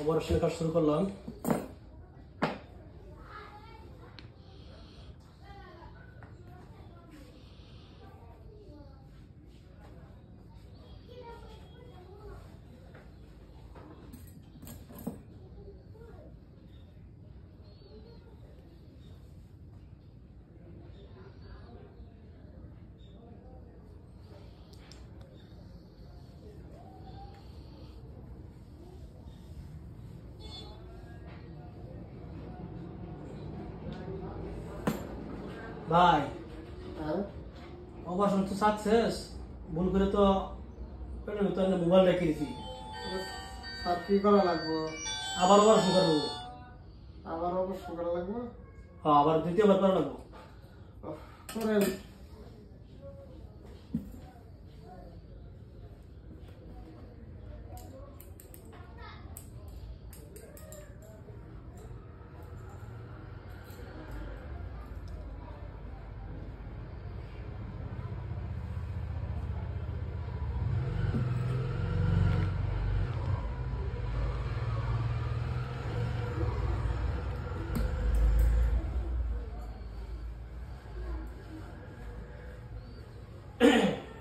অপারেশনের কাজ শুরু করলাম। ভাই অপারেশন তো সাকসেস, ভুল করে তো পেটের ভিতরে মোবাইল রেখে দিছি। আর কি করা লাগবে? আবার অপারেশন করবো। আবার অপারেশন করা লাগবে? হ্যাঁ, আবার দ্বিতীয়বার করা লাগবো। করেন।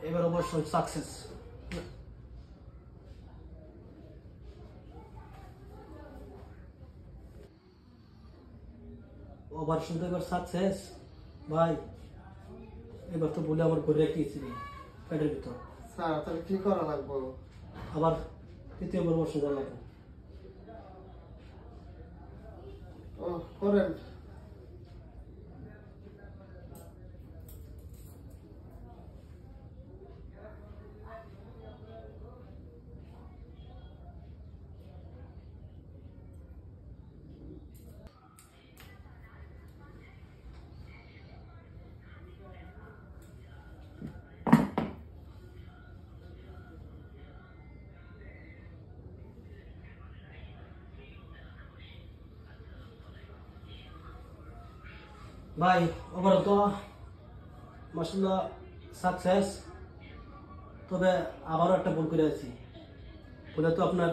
এবার অপারেশন সাকসেস। অপারেশন তো এবার সাকসেস ভাই। এবার তো বলে আমার ঘরে রেখেছি পেটের ভিতর। স্যার তাহলে কি করা লাগবে? আবার তৃতীয়বার অপারেশন করা লাগবে। ও করেন। ভাই ওভার তো মাশাআল্লাহ সাকসেস, তবে আবারও একটা ভুল করে আছি। বলে তো আপনার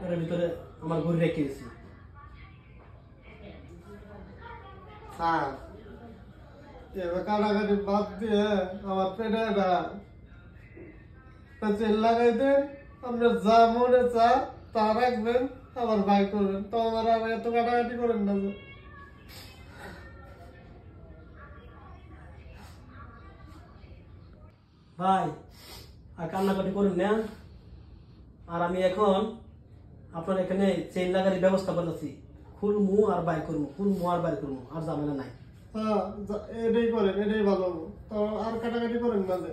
এর ভিতরে আমার ঘুরে রেখে দিয়েছি। স্যার এবার কাটাকাটি বাদ দিয়ে আমার পেটে তেল লাগাই দেন। আপনার যা মনে চা তা রাখবেন, আবার বাই করবেন। তো আমার আর এত কাটাকাটি করেন না যে। ভাই আর কান্নাকাটি করুন না। আর আমি এখন আপনার এখানে চেইন লাগানোর ব্যবস্থা করতেছি। খুলমু আর বাই করবো, খুলমু আর বাই করবো, আর ঝামেলা নাই। হ্যাঁ এটাই করেন, এটাই ভালো। তো আর কাটাকাটি করেন না যে।